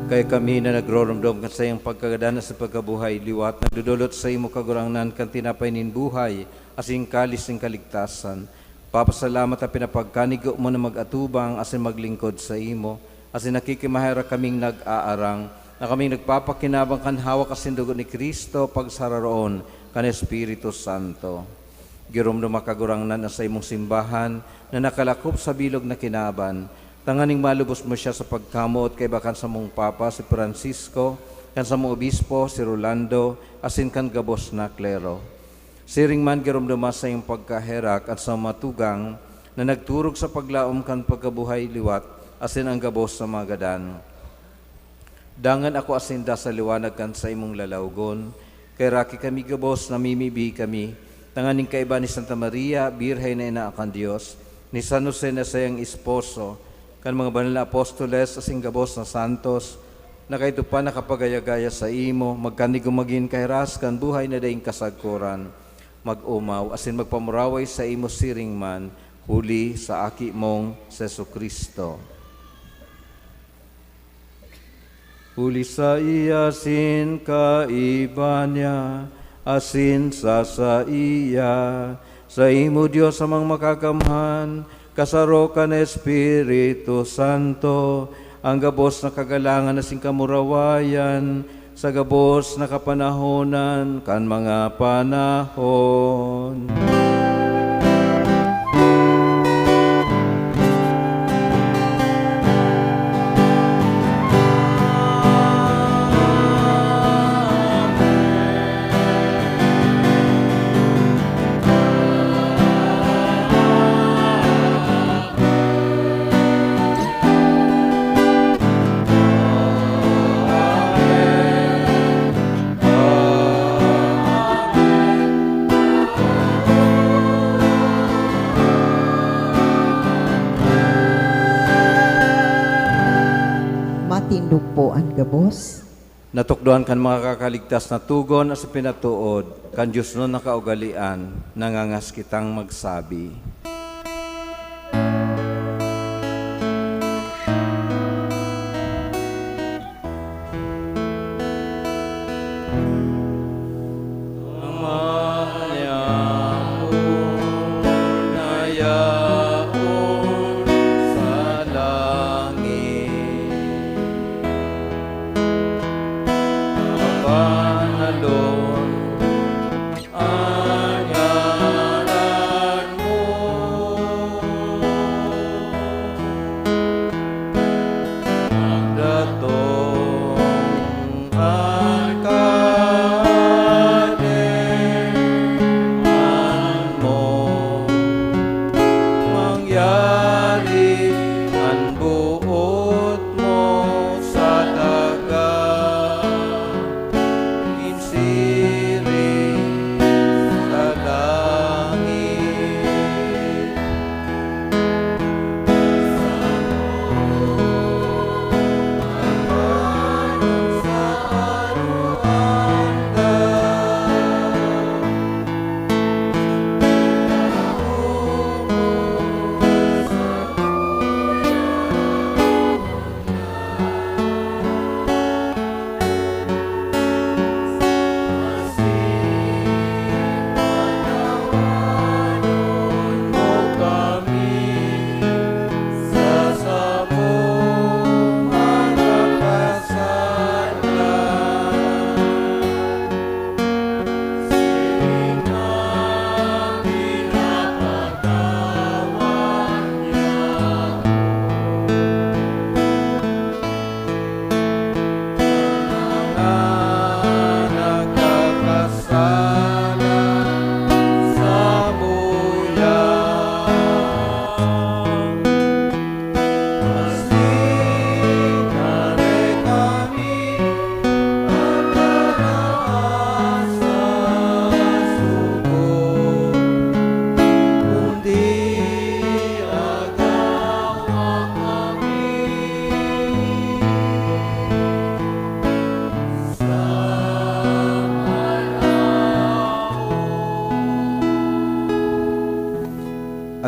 Kay kami na nagroromdom kan sa iyong pagkagadanas sa pagkabuhay, liwat, nagdudulot sa imo kagurangnan kan tinapay nin buhay, asing kalis ng kaligtasan. Papasalamat at pinapagkanigo mo na mag-atubang asin maglingkod sa imo, asin nakikimahera kaming nag-aarang, na kaming nagpapakinabang kan hawak asin dugo ni Kristo pagsararoon kan Espiritu Santo. Giromdom makagurangnan na sa imong simbahan na nakalakop sa bilog na kinaban, tanganing malubos mo siya sa pagkamot kay bakan sa mong Papa si Francisco, kan sa mong Obispo si Rolando, asin kan gabos na klero. Siring man giromdoma sa iyong pagkaherak at sa matugang na nagturog sa paglaom kan pagkabuhay liwat, asin ang gabos sa magadan. Dangan ako asinda sa liwanag kan sa imong lalawgon, kay raki kami gabos na mimibi kami, tanganing kaiba ni Santa Maria, Birhen na ina akan Diyos, ni San Jose na sayang esposo, kan mga banal na apostoles asing gabos na santos, na kaito pa nakapagayagaya sa imo, magkanigumagin kahiras kan buhay na daing kasagkuran, mag-umaw, asin magpamuraway sa imo siring man, huli sa aki mong Jesucristo. Huli sa iya sin kaiba niya, asin sa iya, sa imo Diyos amang makakamhan, kasarokan Espiritu Santo, ang gabos na kagalangan na singkamurawayan, sa gabos na kapanahonan, kan mga panahon. Matindog po ang gabos. Natukdoan kan mga kakaligtas na tugon as pinatuod, kan Diyos no nakaugalian, nangangas kitang magsabi.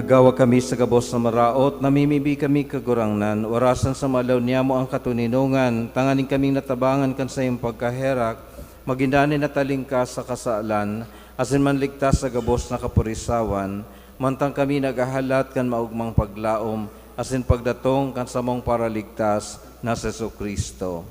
Agawa kami sa gabos na maraot, namimibi kami kagurangnan, orasan sa malaw niya mo ang katuninungan, tanganing kaming natabangan kan sa iyong pagkaherak, magindani na talingkas sa kasaalan, asin man ligtas sa gabos na kapurisawan, mantang kami nagahalat kan maugmang paglaom, asin pagdatong kan samong paraligtas na Sesu Kristo.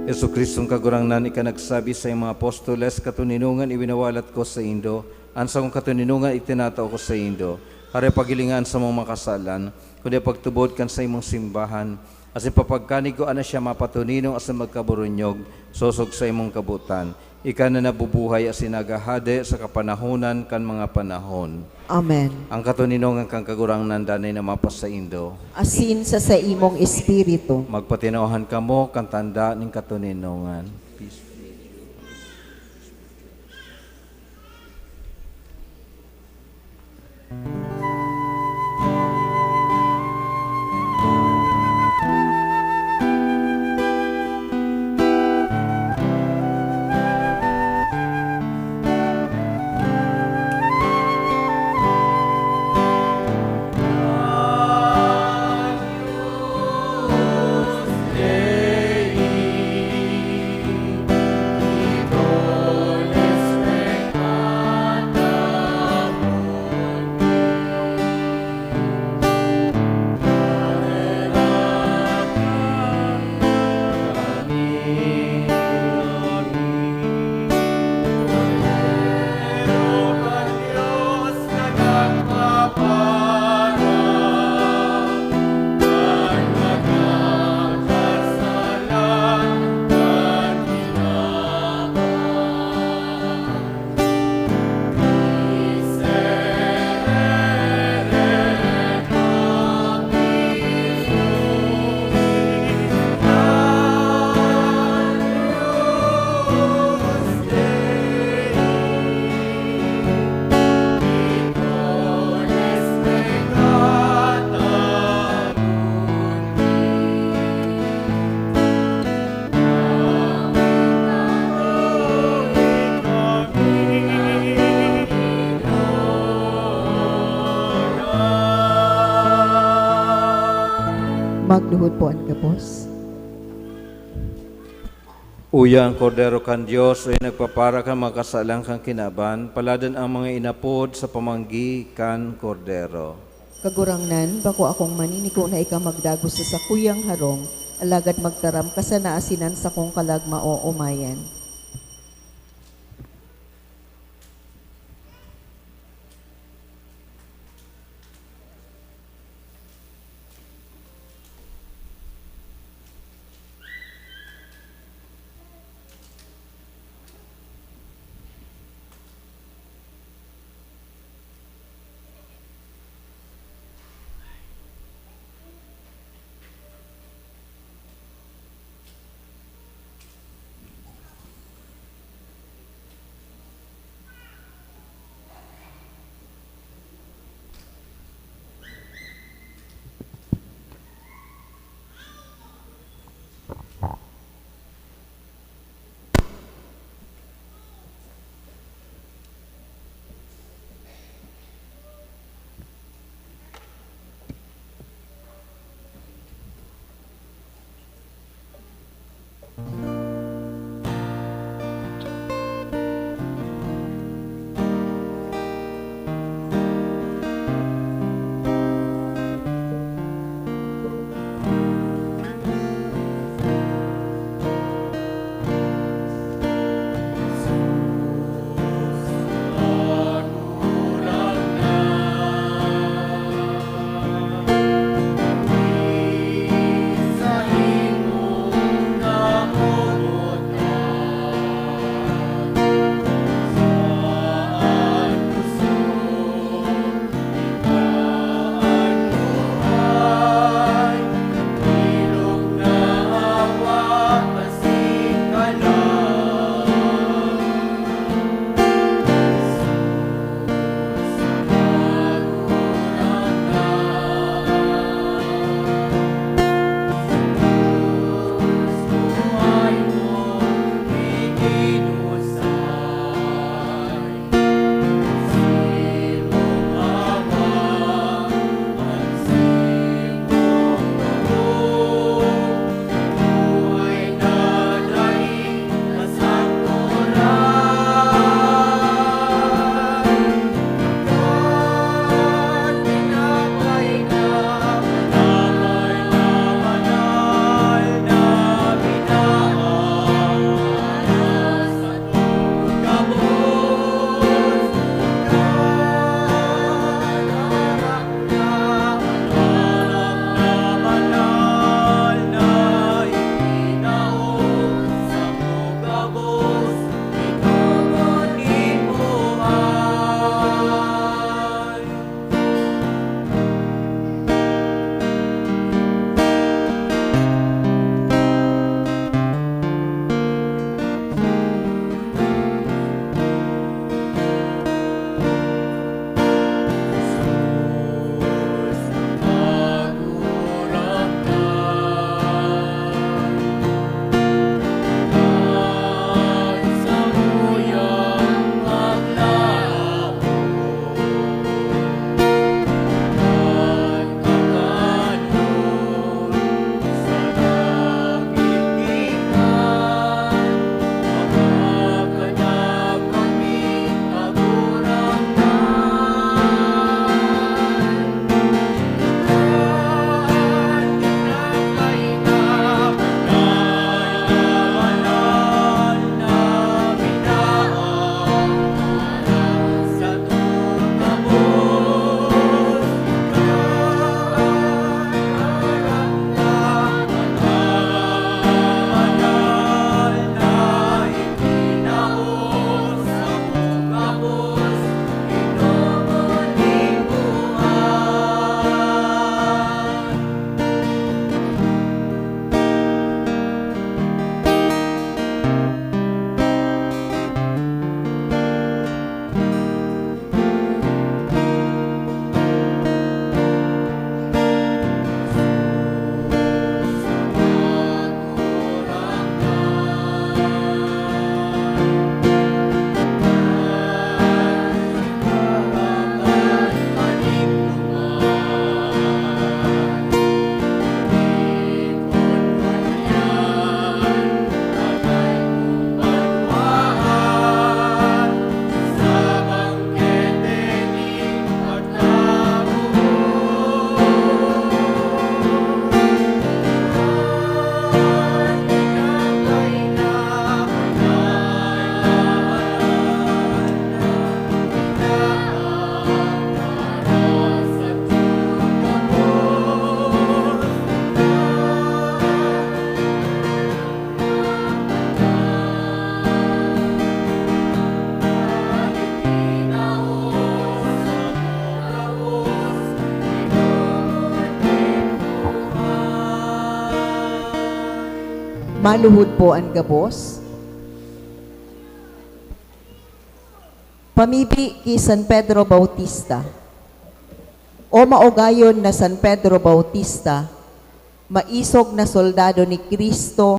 Yesu Kristong kagurangnan, ika nagsabi sa iyong mga apostoles, katuninungan iwinawalat ko sa Indo, ansa kong katuninungan itinatao ko sa Indo, hari pagilingan sa mong makasalan, kundi pagtubod kan sa imong simbahan, asin papagkanig ko ana siya mapatuninong asin magkaburunyog, sosog sa imong kabutan. Ika na nabubuhay asin nagahade sa kapanahonan kan mga panahon. Amen. Ang katuninungan kang kagurangnan danay na mapas sa Indo, Asin sa imong espiritu. magpatinawhan kamo kan tanda ning katuninungan. Peace. Magluhod po ang kapos. Uya ang kordero kan Diyos, ay nagpapara kan makasalang kang kinaban, paladan ang mga inapod sa pamanggi kan kordero. Kagurangnan, bako akong maniniko na ika magdagos sa sakuyang harong, alagad magtaram ka sa naasinan sa kong kalagma o umayan. Maluhod po ang gabos. Pamibi ki San Pedro Bautista. O maugayon na San Pedro Bautista, maisog na soldado ni Kristo